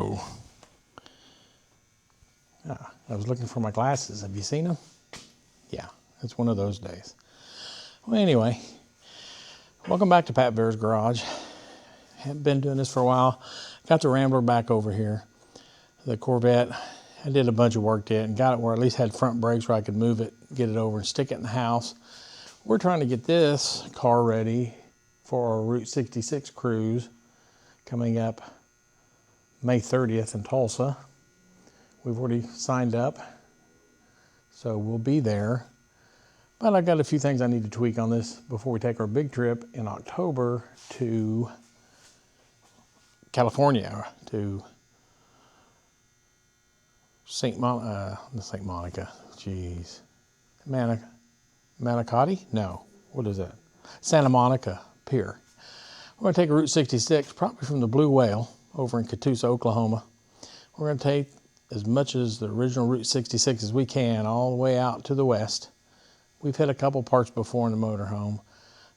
Hello. I was looking for my glasses. Have you seen them? Yeah, it's one of those days. Well, anyway, welcome back to Pat Bear's Garage. Haven't been doing this for a while. Got the Rambler back over here. The Corvette, I did a bunch of work to it and got it where I at least had front brakes where I could move it, get it over and stick it in the house. We're trying to get this car ready for our Route 66 cruise coming up May 30th in Tulsa. We've already signed up, so we'll be there. But I got a few things I need to tweak on this before we take our big trip in October to California, to St. Monica, jeez. Manicotti? No, what is that? Santa Monica Pier. We're gonna take a Route 66, probably from the Blue Whale over in Tulsa, Oklahoma. We're gonna take as much as the original Route 66 as we can, all the way out to the west. We've hit a couple parts before in the motorhome,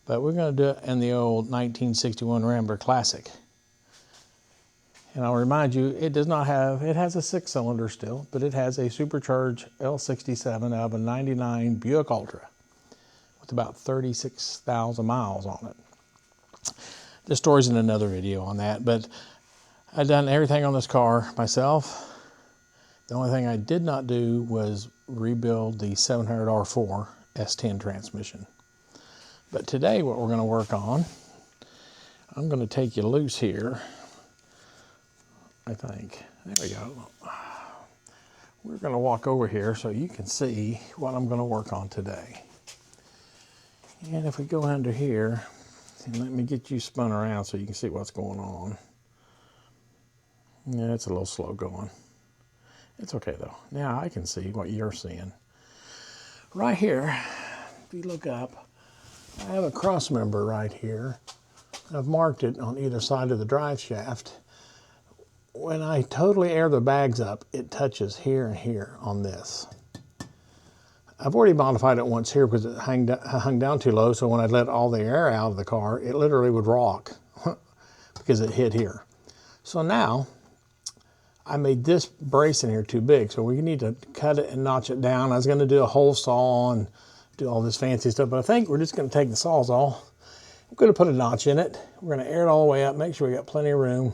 but we're going to do it in the old 1961 Rambler Classic. And I'll remind you, it does not have, it has a 6-cylinder still, but it has a supercharged L67 out of a 99 Buick Ultra with about 36,000 miles on it. The story's in another video on that, but I've done everything on this car myself. The only thing I did not do was rebuild the 700 R4 S10 transmission. But today what we're going to work on, I'm going to take you loose here, I think. There we go. We're going to walk over here so you can see what I'm going to work on today. And if we go under here, and let me get you spun around so you can see what's going on. Yeah, it's a little slow going. It's okay though. Now I can see what you're seeing. Right here, if you look up, I have a cross member right here. I've marked it on either side of the drive shaft. When I totally air the bags up, it touches here and here on this. I've already modified it once here because it hung down too low, so when I let all the air out of the car, it literally would rock because it hit here. So now, I made this brace in here too big, so we need to cut it and notch it down. I was going to do a hole saw and do all this fancy stuff, but I think we're just going to take the Sawzall. I'm going to put a notch in it. We're going to air it all the way up, make sure we got plenty of room.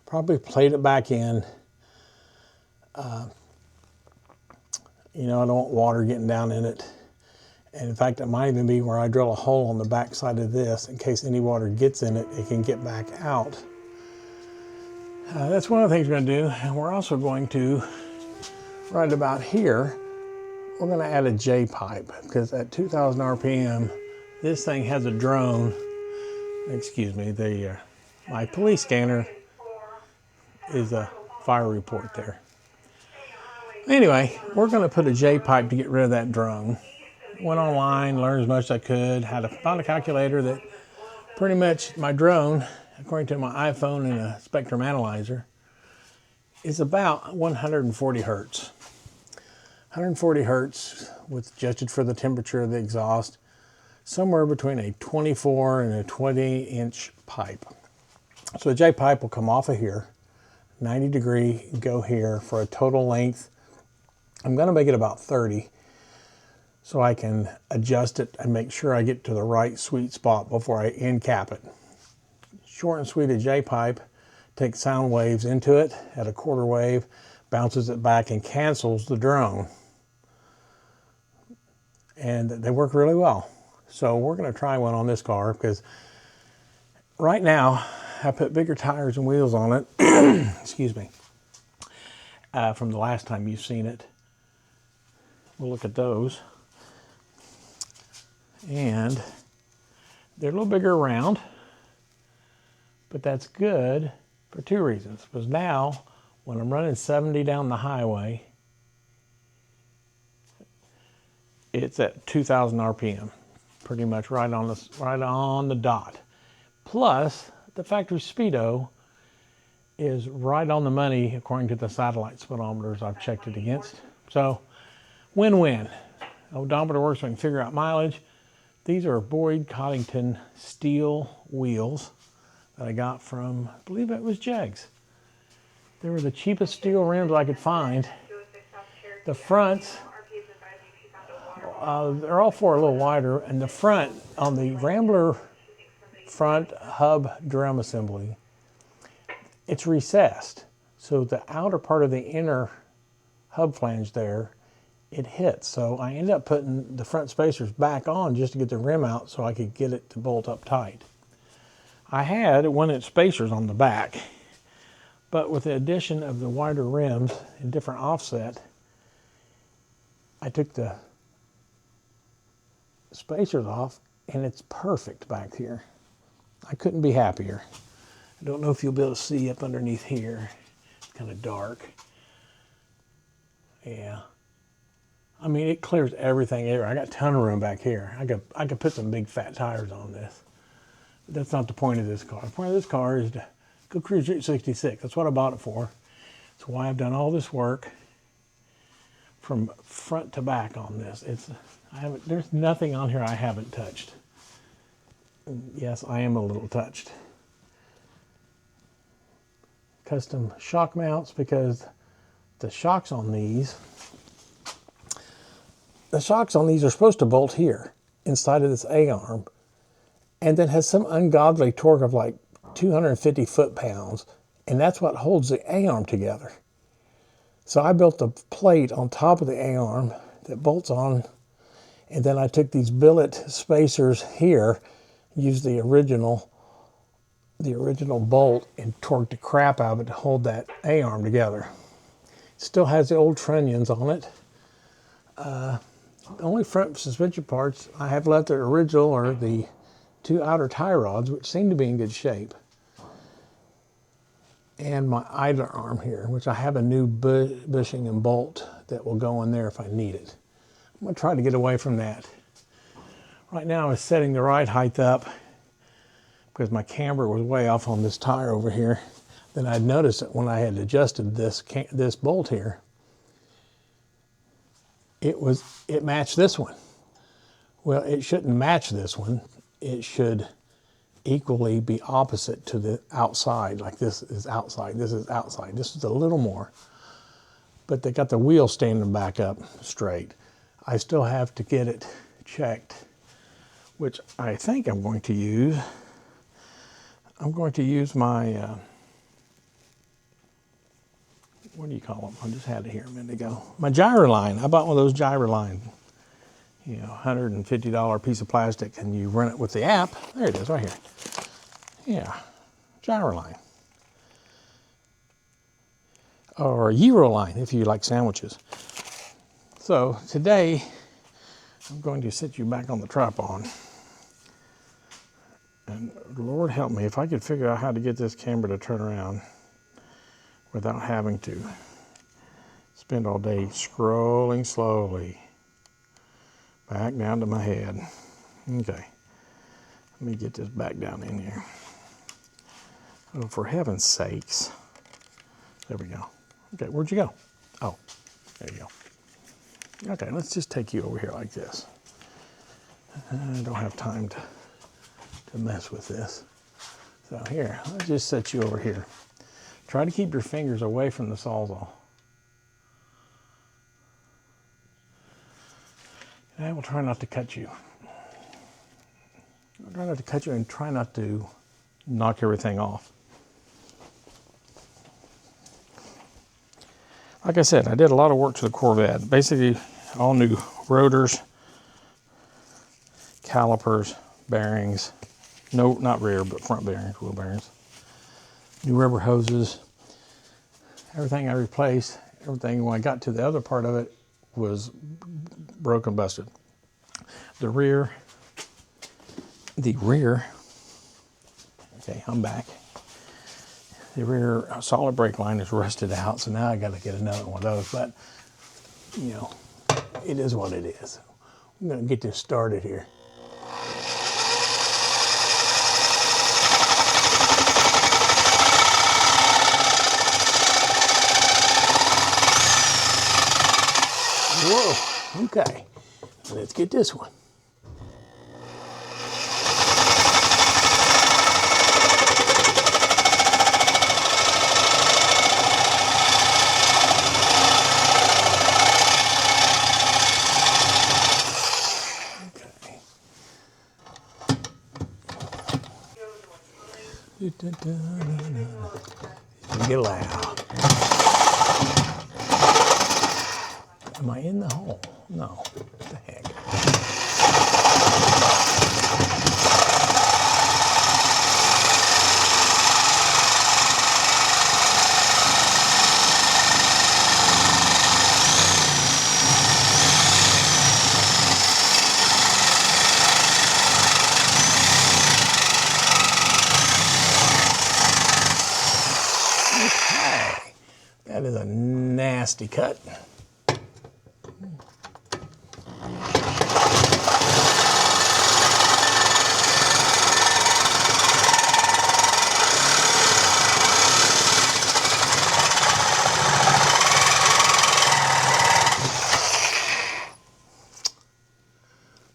Probably plate it back in. You know, I don't want water getting down in it. And in fact, it might even be where I drill a hole on the back side of this in case any water gets in it, it can get back out. That's one of the things we're going to do. And we're also going to, right about here, we're going to add a J-pipe because at 2,000 RPM, this thing has a drone. Excuse me, my police scanner is a fire report there. Anyway, we're going to put a J-pipe to get rid of that drone. Went online, learned as much as I could, found a calculator that pretty much my drone, according to my iPhone and a spectrum analyzer, is about 140 hertz. 140 hertz with adjusted for the temperature of the exhaust, somewhere between a 24 and a 20-inch pipe. So a J-pipe will come off of here, 90 degree, go here for a total length. I'm going to make it about 30 so I can adjust it and make sure I get to the right sweet spot before I end cap it. Short and sweet, a J-pipe takes sound waves into it at a quarter wave, bounces it back and cancels the drone. And they work really well. So we're going to try one on this car because right now I put bigger tires and wheels on it, excuse me, from the last time you've seen it. We'll look at those. And they're a little bigger around. But that's good for two reasons. Because now, when I'm running 70 down the highway, it's at 2,000 RPM, pretty much right on the dot. Plus, the factory speedo is right on the money according to the satellite speedometers I've checked it against. So, win-win. Odometer works so I can figure out mileage. These are Boyd Coddington steel wheels that I got from, I believe it was Jegs. They were the cheapest steel rims I could find. The fronts, they're all four a little wider, and the front, on the Rambler front hub drum assembly, it's recessed. So the outer part of the inner hub flange there, it hits. So I ended up putting the front spacers back on just to get the rim out so I could get it to bolt up tight. I had 1-inch spacers on the back, but with the addition of the wider rims and different offset, I took the spacers off and it's perfect back here. I couldn't be happier. I don't know if you'll be able to see up underneath here. It's kind of dark. Yeah. I mean, it clears everything over. I got a ton of room back here. I could put some big fat tires on this. But that's not the point of this car. The point of this car is to go cruise Route 66. That's what I bought it for. That's why I've done all this work from front to back on this. There's nothing on here I haven't touched. And yes, I am a little touched. Custom shock mounts, because the shocks on these are supposed to bolt here inside of this A-arm, and then has some ungodly torque of like 250 foot-pounds, and that's what holds the A-arm together. So I built a plate on top of the A-arm that bolts on, and then I took these billet spacers here, used the original bolt, and torqued the crap out of it to hold that A-arm together. It still has the old trunnions on it. The only front suspension parts I have left are original are the 2 outer tie rods, which seem to be in good shape, and my idler arm here, which I have a new bushing and bolt that will go in there if I need it. I'm going to try to get away from that. Right now I was setting the ride height up because my camber was way off on this tire over here. Then I'd noticed that when I had adjusted this bolt here, it matched this one. Well, it shouldn't match this one. It should equally be opposite to the outside. Like this is outside, this is outside. This is a little more, but they got the wheel standing back up straight. I still have to get it checked, which I think I'm going to use. I'm going to use my, what do you call them? I just had it here a minute ago. My gyro line. I bought one of those gyro line, you know, $150 piece of plastic, and you run it with the app. There it is, right here. Yeah, gyro line. Or gyro line if you like sandwiches. So today, I'm going to sit you back on the tripod. And Lord help me, if I could figure out how to get this camera to turn around without having to spend all day scrolling slowly back down to my head. Okay, let me get this back down in here. Oh, for heaven's sakes. There we go. Okay, where'd you go? Oh, there you go. Okay, let's just take you over here like this. I don't have time to mess with this. So here, let's just set you over here. Try to keep your fingers away from the Sawzall. And I will try not to cut you. I'll try not to cut you and try not to knock everything off. Like I said, I did a lot of work to the Corvette. Basically, all new rotors, calipers, bearings. No, not rear, but front bearings, wheel bearings. New rubber hoses. Everything I replaced, everything when I got to the other part of it was broken, busted. The rear, okay, I'm back. The rear solid brake line is rusted out, so now I got to get another one of those, but you know, it is what it is. I'm going to get this started here. Whoa, okay, let's get this one. Get loud. Am I in the hole? No. What the heck? Okay. That is a nasty cut.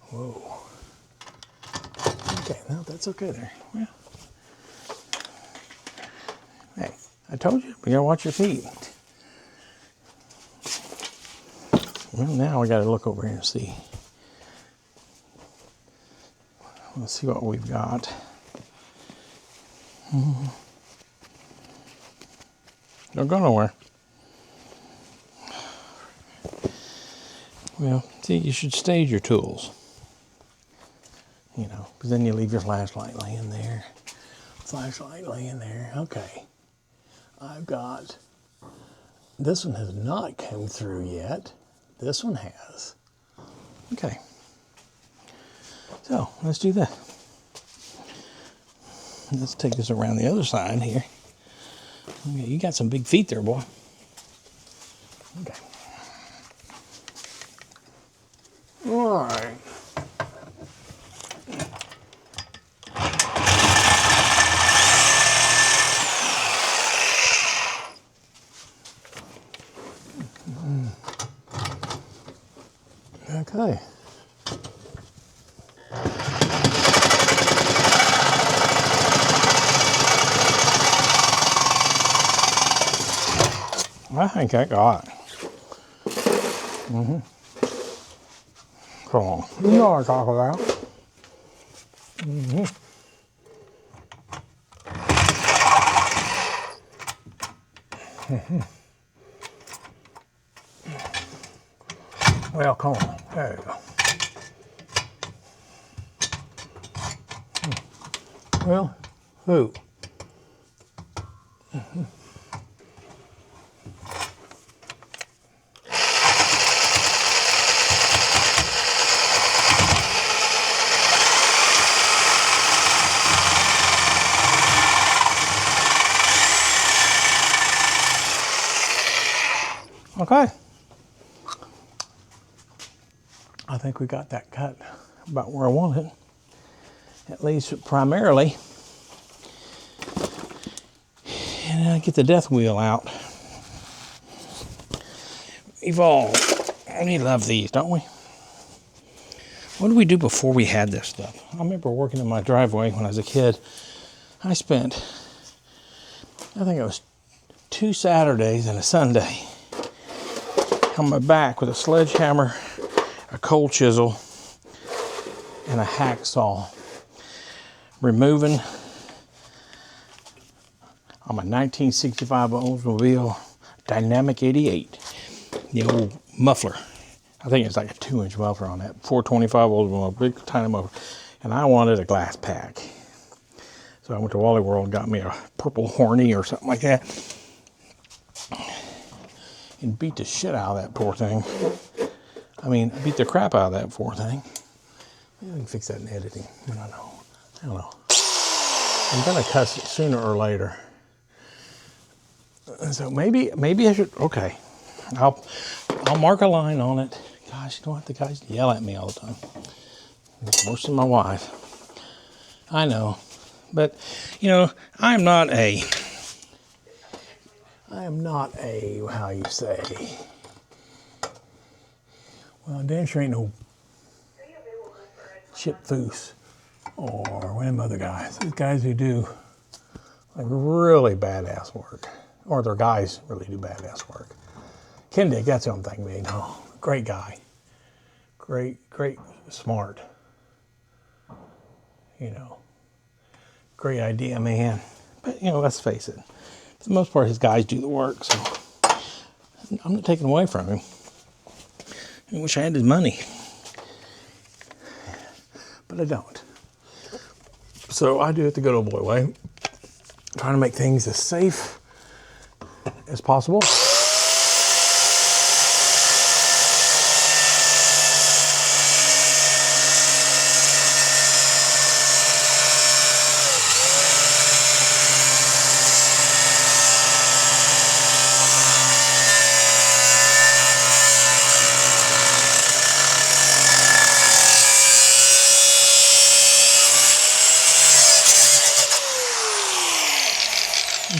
Whoa. Okay, no, that's okay there. Yeah. Hey, I told you, you gotta watch your feet. Well, now we gotta look over here and see. Let's see what we've got. Don't go nowhere. Well, see, you should stage your tools. You know, because then you leave your flashlight laying there. Flashlight laying there. Okay. I've got, this one has not come through yet. This one has. Okay. So, let's do that. Let's take this around the other side here. Okay, you got some big feet there, boy. Okay. All right. Okay. I think I got it. Come on. You know what I'm talking about. Well, come on. There you go. Well, who? Okay. I think we got that cut about where I want it. At least primarily. And I get the death wheel out. We love these, don't we? What did we do before we had this stuff? I remember working in my driveway when I was a kid. I spent, I think it was 2 Saturdays and a Sunday on my back with a sledgehammer, a cold chisel, and a hacksaw, removing on my 1965 Oldsmobile Dynamic 88, the old muffler. I think it's like a 2-inch muffler on that 425 Oldsmobile, big tiny muffler. And I wanted a glass pack. So I went to Wally World and got me a purple horny or something like that. And beat the shit out of that poor thing. I mean, beat the crap out of that poor thing. Maybe I can fix that in editing. I don't know. I'm gonna cuss it sooner or later. So maybe I should, okay. I'll mark a line on it. Gosh, you don't want the guys to yell at me all the time. Most of my wife. I know. But, you know, I am not a, how you say, well, Dan sure ain't no Chip Foose or one of them other guys. These guys who do like really badass work. Or their guys really do badass work. Ken Dick, that's the only thing we know. Great guy. Great, smart. You know, great idea, man. But, you know, let's face it. For the most part, his guys do the work, so I'm not taking away from him. I wish I had his money. But I don't. So I do it the good old boy way. Trying to make things as safe as possible.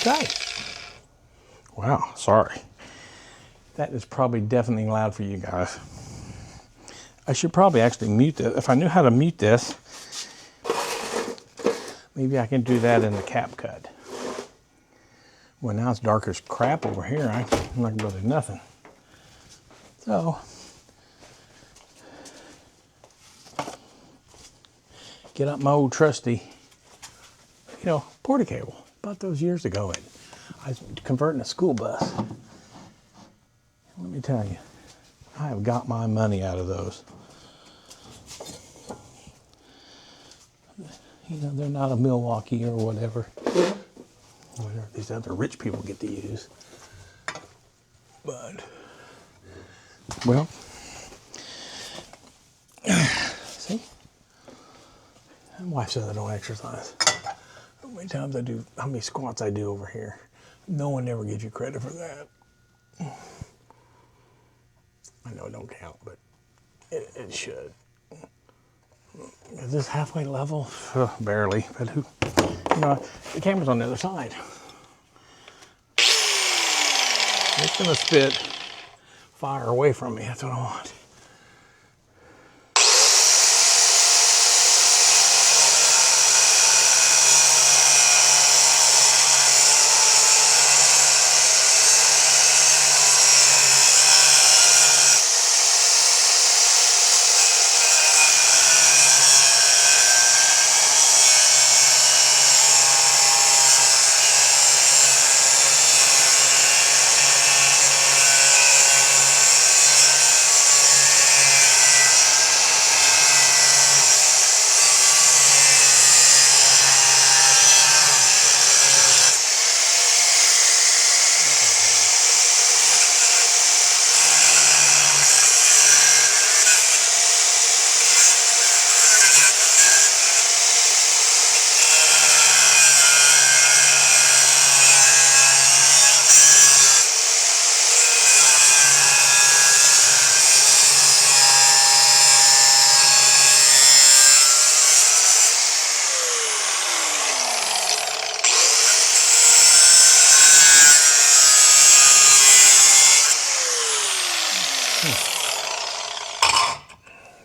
Okay. Wow, sorry. That is probably deafening loud for you guys. I should probably actually mute this. If I knew how to mute this, maybe I can do that in the cap cut. Well, now it's dark as crap over here. I'm not gonna do nothing. So, get up my old trusty, you know, porta cable. Bought those years ago. I was converting a school bus. Let me tell you, I have got my money out of those. You know, they're not a Milwaukee or whatever these other rich people get to use. But, well, see? My wife says I don't exercise. How many times I do, how many squats I do over here. No one ever gives you credit for that. I know it don't count, but it should. Is this halfway level? Barely, but who, you know, the camera's on the other side. It's gonna spit fire away from me, that's what I want.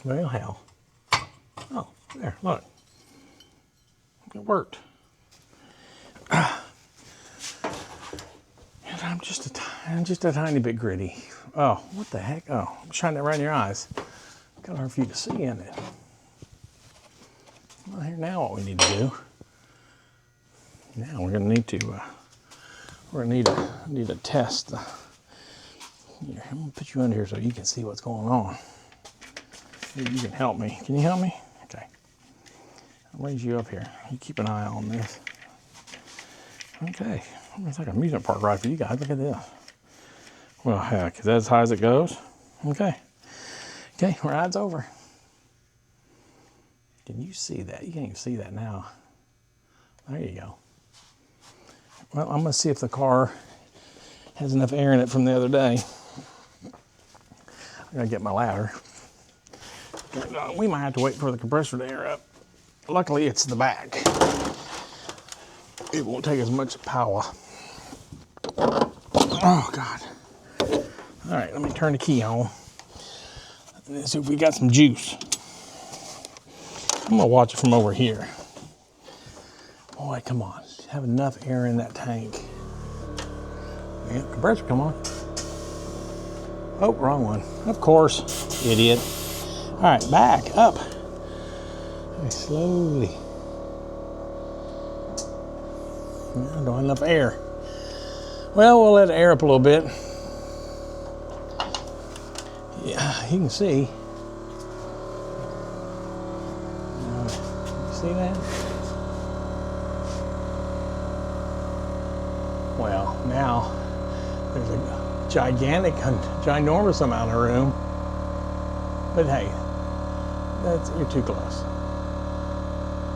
Well, hell. Oh, there, look. It worked. And I'm just a tiny bit gritty. Oh, what the heck? Oh, I'm shining it right in your eyes. Kind of hard for you to see in it. Well, here now what we need to do. Now we're gonna need to need to test the, here, I'm gonna put you under here so you can see what's going on. Maybe you can help me. Can you help me? Okay. I'll raise you up here. You keep an eye on this. Okay. It's like an amusement park ride for you guys. Look at this. Well, heck, is that as high as it goes? Okay. Okay, ride's over. Can you see that? You can't even see that now. There you go. Well, I'm gonna see if the car has enough air in it from the other day. I'm gonna get my ladder. We might have to wait for the compressor to air up. Luckily, it's the back. It won't take as much power. Oh, God. All right, let me turn the key on. Let's see if we got some juice. I'm gonna watch it from over here. Boy, come on. Have enough air in that tank. Yeah, compressor, come on. Oh, wrong one. Of course, idiot. All right, back up. Okay, slowly. I don't have enough air. Well, we'll let it air up a little bit. Yeah, you can see. You see that? Well, now there's a gigantic, ginormous amount of room. But hey, you're too close.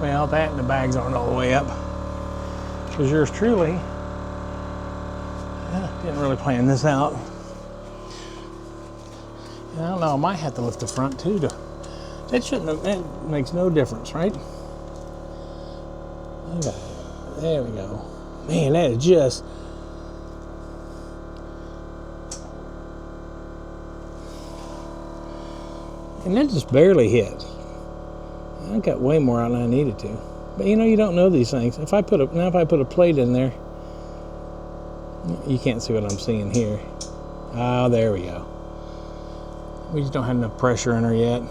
Well, that and the bags aren't all the way up. Because yours truly didn't really plan this out. I don't know, I might have to lift the front too. That makes no difference, right? Okay, there we go. Man, that is just... And that just barely hit. I got way more out than I needed to. But you know, you don't know these things. If I put a plate in there, you can't see what I'm seeing here. Oh, there we go. We just don't have enough pressure in her yet.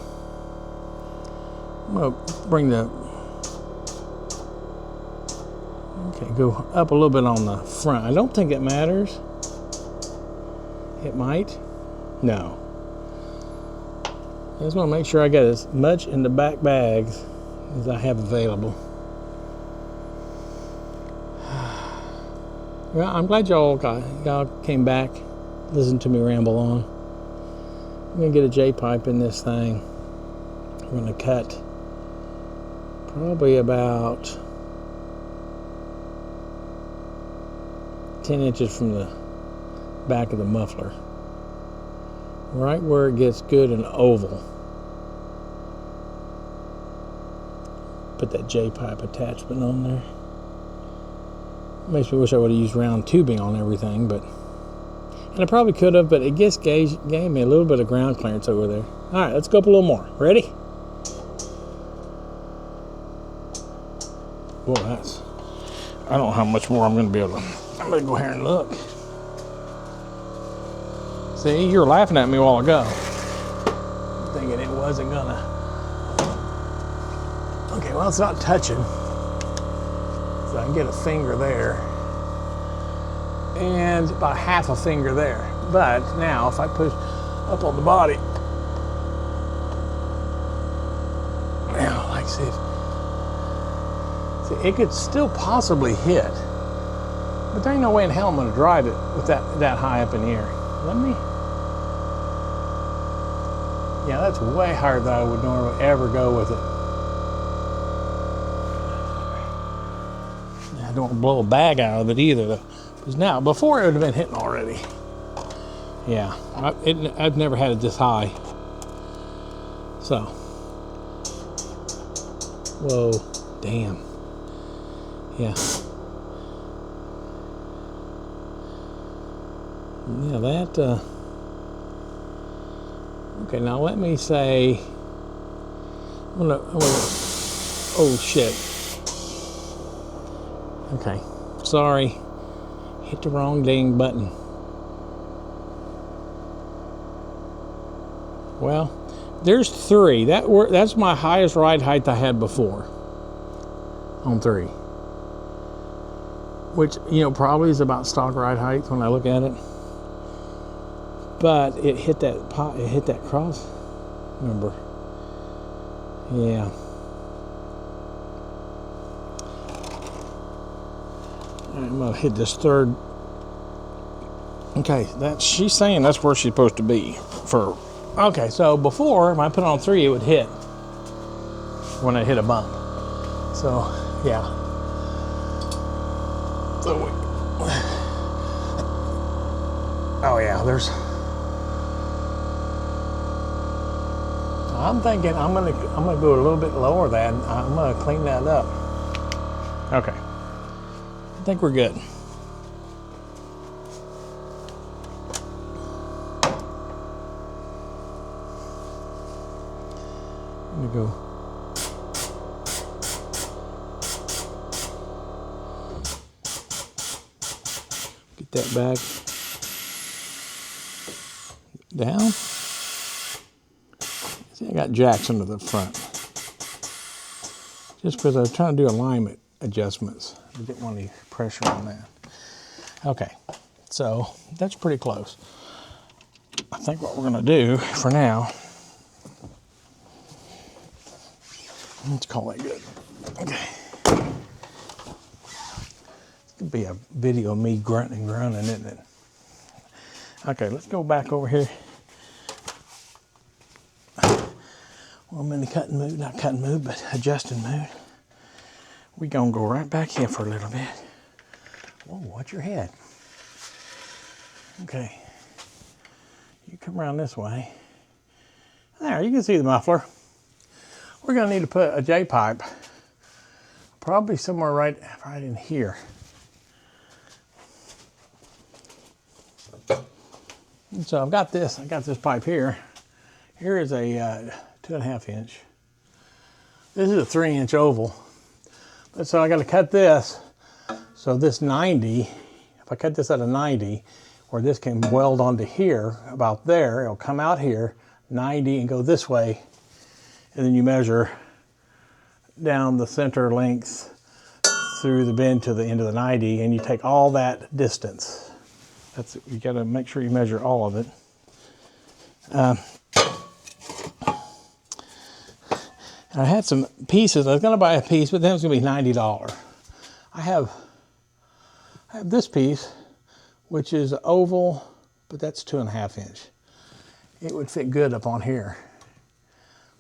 I'm gonna bring the... Okay, go up a little bit on the front. I don't think it matters. It might. No. I just want to make sure I got as much in the back bags as I have available. Well, I'm glad y'all came back, listened to me ramble on. I'm going to get a J-pipe in this thing. I'm going to cut probably about 10 inches from the back of the muffler. Right where it gets good and oval. Put that J-pipe attachment on there. Makes me wish I would have used round tubing on everything, but... And I probably could have, but it just gave me a little bit of ground clearance over there. Alright, let's go up a little more. Ready? Boy, that's... I don't know how much more I'm going to be able to... I'm going to go here and look. See, you were laughing at me a while ago. Thinking it wasn't gonna... Okay, well, it's not touching. So I can get a finger there. And about half a finger there. But now, if I push up on the body... Now, like, see, it could still possibly hit. But there ain't no way in hell I'm gonna drive it with that high up in the air. Let me... Yeah, that's way higher than I would normally ever go with it. I don't want to blow a bag out of it either, though. Because now, before it would have been hitting already. Yeah, I've never had it this high. So. Whoa, damn. Yeah. Yeah, that, okay, now let me say, I'm gonna, oh shit. Okay, sorry, hit the wrong dang button. Well, there's 3. That's my highest ride height I had before. On 3. Which, you know, probably is about stock ride height when I look at it. But it hit that cross member. Yeah. I'm gonna hit this third. Okay, she's saying that's where she's supposed to be. Okay, so before when I put it on 3, it would hit when I hit a bump. So yeah. So oh yeah, there's. I'm thinking I'm gonna go a little bit lower than I'm gonna clean that up. Okay, I think we're good. I'm gonna go. Get that back down. I got jacks under the front. Just because I was trying to do alignment adjustments. We didn't want any pressure on that. Okay, so that's pretty close. I think what we're gonna do for now, let's call that good. Okay. It's gonna be a video of me grunting and groaning, isn't it? Okay, let's go back over here. Well, I'm in the cutting mood, not cutting mood, but adjusting mood. We're gonna go right back here for a little bit. Whoa, watch your head. Okay, you come around this way. There, you can see the muffler. We're gonna need to put a J-pipe, probably somewhere right in here. And so I've got this pipe here. Here is a 2.5 inch. This is a 3-inch oval. But so I got to cut this. So this 90, if I cut this at a 90, where this can weld onto here, about there, it'll come out here, 90, and go this way. And then you measure down the center length through the bend to the end of the 90, and you take all that distance. You got to make sure you measure all of it. I had some pieces. I was going to buy a piece, but then it was going to be $90. I have this piece, which is oval, but that's 2.5 inch. It would fit good up on here.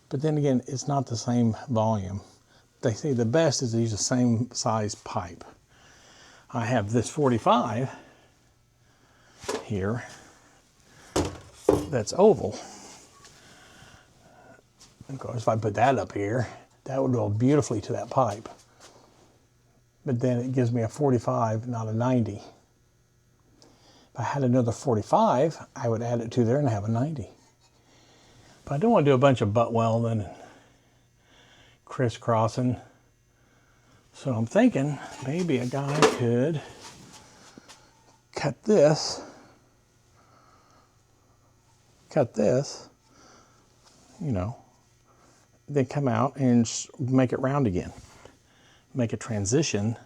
But then again, it's not the same volume. They say the best is to use the same size pipe. I have this 45 here that's oval. Of course, if I put that up here, that would go beautifully to that pipe. But then it gives me a 45, not a 90. If I had another 45, I would add it to there and have a 90. But I don't want to do a bunch of butt welding and crisscrossing. So I'm thinking maybe a guy could cut this, you know, then come out and make it round again. Make a transition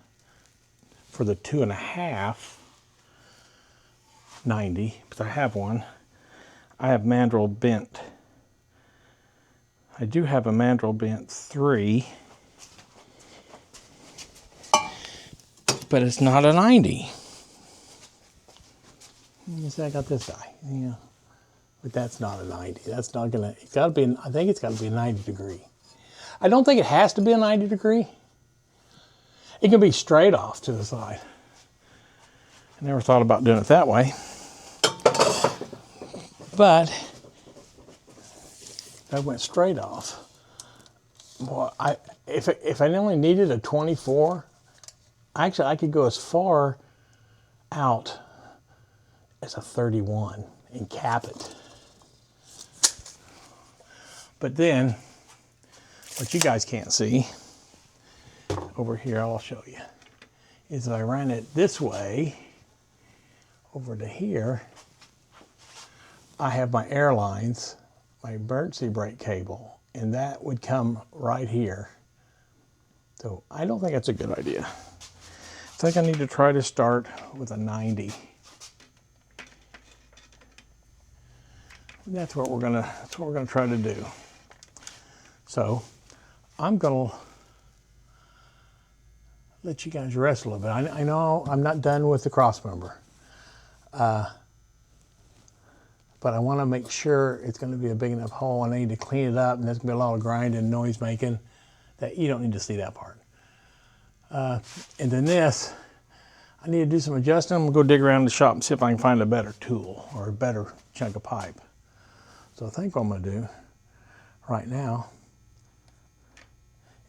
for the 2.5 90, because I have one. I have mandrel bent. I do have a mandrel bent 3, but it's not a 90. You see, I got this guy. Yeah. But that's not a 90. That's not gonna, it's gotta be, I think it's gotta be a 90 degree. I don't think it has to be a 90 degree. It can be straight off to the side. I never thought about doing it that way. But if I went straight off, boy, if I only needed a 24, actually I could go as far out as a 31 and cap it. But then, what you guys can't see, over here I'll show you, is I ran it this way, over to here, I have my airlines, my emergency brake cable, and that would come right here. So I don't think that's a good idea. I think I need to try to start with a 90. That's what we're gonna try to do. So I'm gonna let you guys rest a little bit. I know I'm not done with the cross member, but I want to make sure it's going to be a big enough hole, and I need to clean it up, and there's going to be a lot of grinding and noise making that you don't need to see that part. And then this, I need to do some adjusting. I'm going to go dig around the shop and see if I can find a better tool or a better chunk of pipe. So I think what I'm going to do right now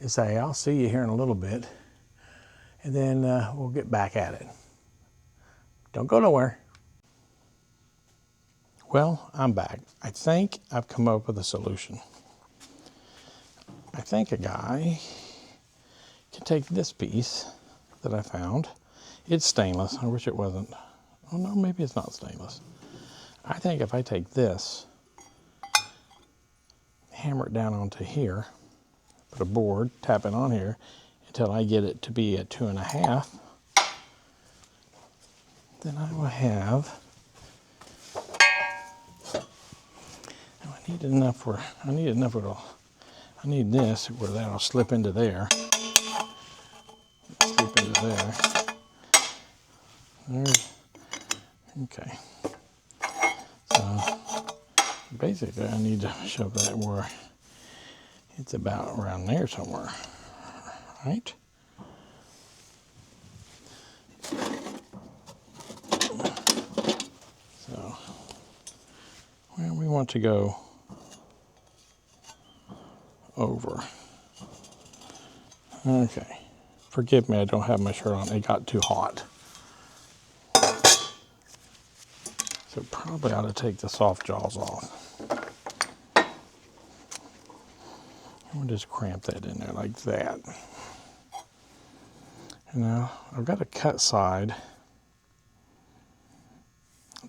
is say, I'll see you here in a little bit, and then we'll get back at it. Don't go nowhere. Well, I'm back. I think I've come up with a solution. I think a guy can take this piece that I found. It's stainless. I wish it wasn't. Oh no, maybe it's not stainless. I think if I take this, hammer it down onto here, put a board, tap it on here, until I get it to be at 2.5. Then I will have, I need enough where I need this where that'll slip into there. Slip into there. There's, okay. So basically I need to shove that where it's about around there somewhere, right? So where we want to go over. Okay. Forgive me, I don't have my shirt on. It got too hot. So probably ought to take the soft jaws off. We'll just cramp that in there like that. And now I've got a cut side.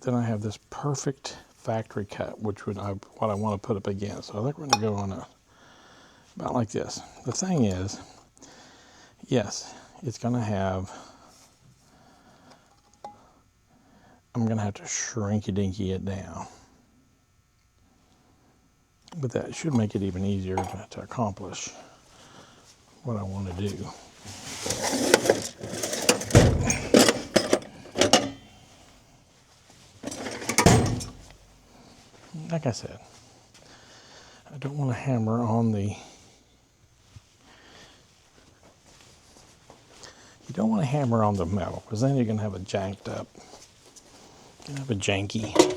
Then I have this perfect factory cut, which what I want to put up against. So I think we're going to go on about like this. The thing is, yes, it's going to have, I'm going to have to shrinky-dinky it down. But that should make it even easier to accomplish what I want to do. Like I said, I don't want to hammer on the, you don't want to hammer on the metal, because then you're going to have a janked up, you're going to have a janky, I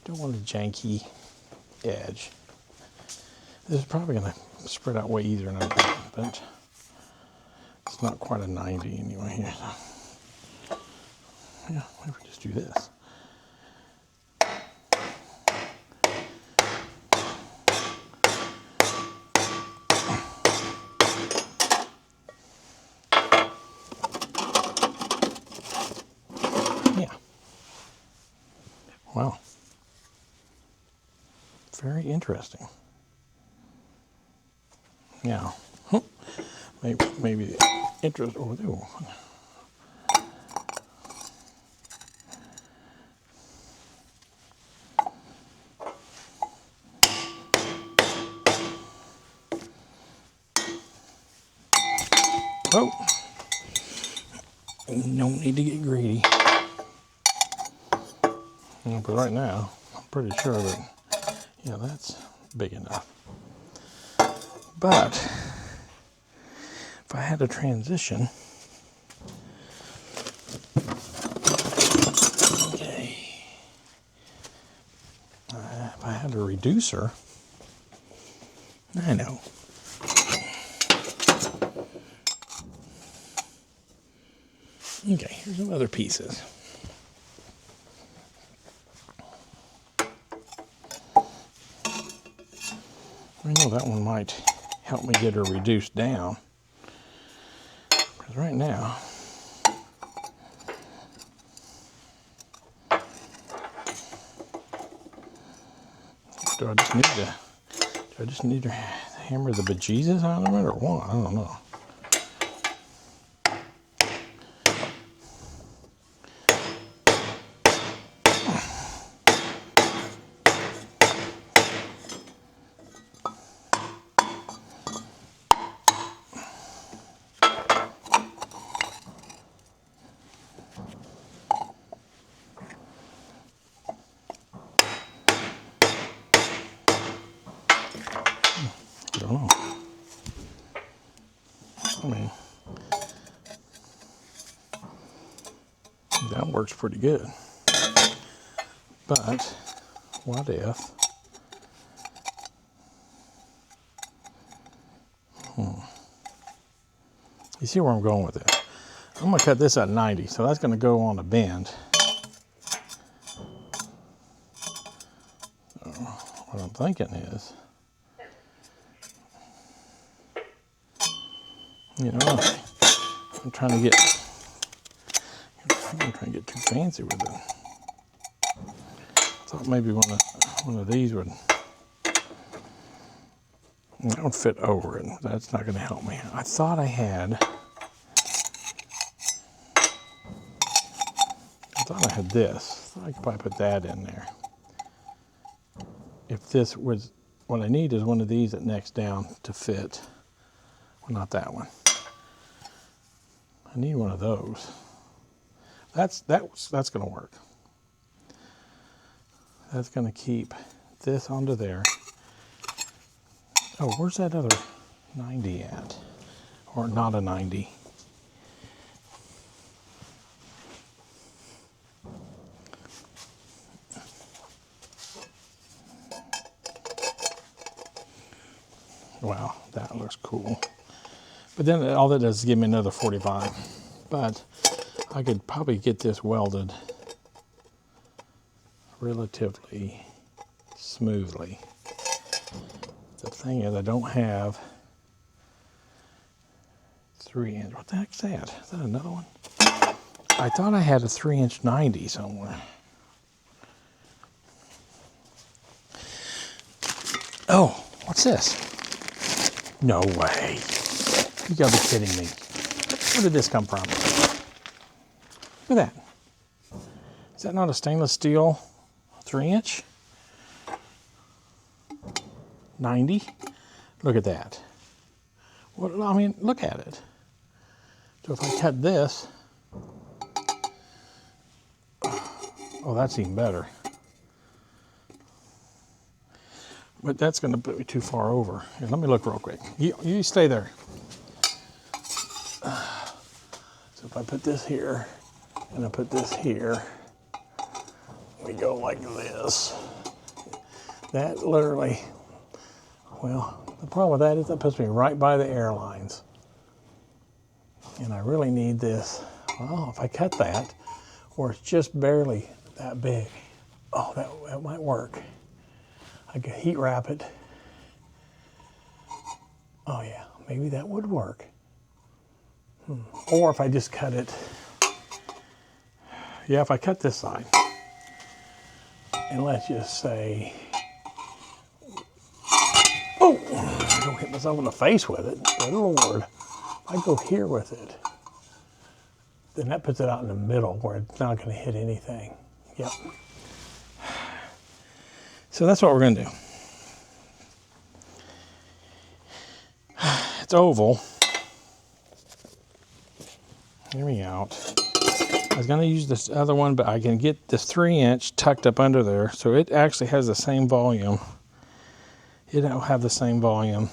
don't want a janky edge. This is probably going to spread out way easier than I thought, but it's not quite a 90 anyway here. So, yeah, maybe we just do this. Yeah. Wow. Very interesting. Now, maybe the interest. Oh, oh, no need to get greedy. But right now, I'm pretty sure that, yeah, that's big enough. But if I had a transition, okay, if I had a reducer, I know. Okay, here's some other pieces. I know that one might help me get her reduced down. Because right now, do I just need to hammer the bejesus out of it or what? I don't know. I mean, that works pretty good. But what if, you see where I'm going with it? I'm going to cut this at 90, so that's going to go on a bend. So what I'm thinking is, you know, I'm trying to get too fancy with it. I thought maybe one of these would That would fit over it. That's not going to help me. I thought I had this. I could probably put that in there. If this was, what I need is one of these that necks down to fit. Well, not that one. I need one of those. That's going to work. That's going to keep this onto there. Oh, where's that other 90 at? Or not a 90? Wow, that looks cool. But then all that does is give me another 45. But I could probably get this welded relatively smoothly. The thing is, I don't have 3-inch. What the heck's that? Is that another one? I thought I had a 3-inch 90 somewhere. Oh, what's this? No way. You gotta be kidding me. Where did this come from? Look at that. Is that not a stainless steel 3-inch? 90? Look at that. Well, I mean, look at it. So if I cut this, oh, that's even better. But that's going to put me too far over. Here, let me look real quick. You stay there. So if I put this here, and I put this here, we go like this. That literally, well, the problem with that is that puts me right by the airlines. And I really need this. Well, if I cut that, or it's just barely that big, oh, that might work. I could heat wrap it. Oh yeah, maybe that would work. Or if I just cut it, yeah, if I cut this side, and let's just say, oh, I don't hit myself in the face with it, good Lord. I go here with it, then that puts it out in the middle where it's not going to hit anything. Yep. So that's what we're going to do. It's oval. Hear me out. I was going to use this other one, but I can get this 3-inch tucked up under there, so it actually has the same volume. It'll have the same volume.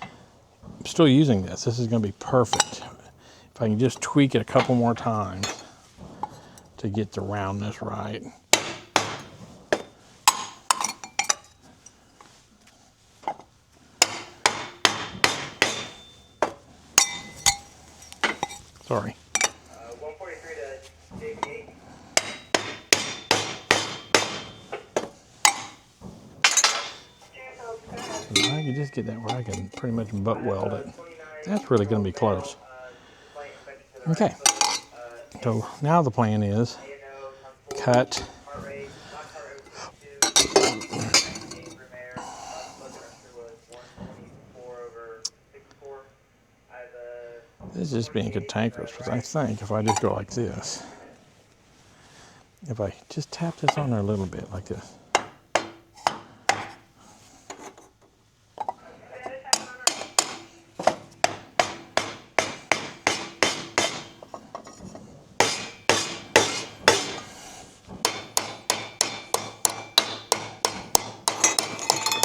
I'm still using this. This is going to be perfect. If I can just tweak it a couple more times to get the roundness right. Sorry. 143 to JP8. I can just get that where I can pretty much butt weld it. That's really going to be close. Okay. So now the plan is cut. This is just being cantankerous, because I think if I just go like this, if I just tap this on there a little bit like this.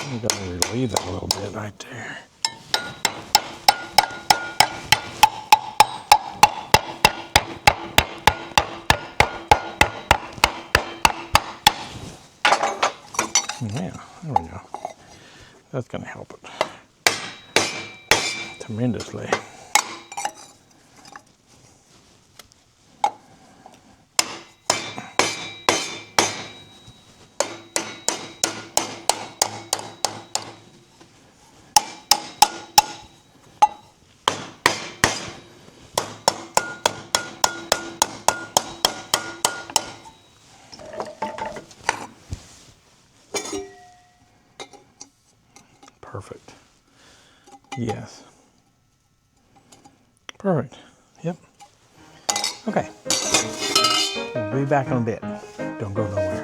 I'm going to relieve that a little bit right there. Yeah, there we go. That's going to help it tremendously. Perfect. Yes. Perfect. Yep. Okay. We'll be back in a bit. Don't go nowhere.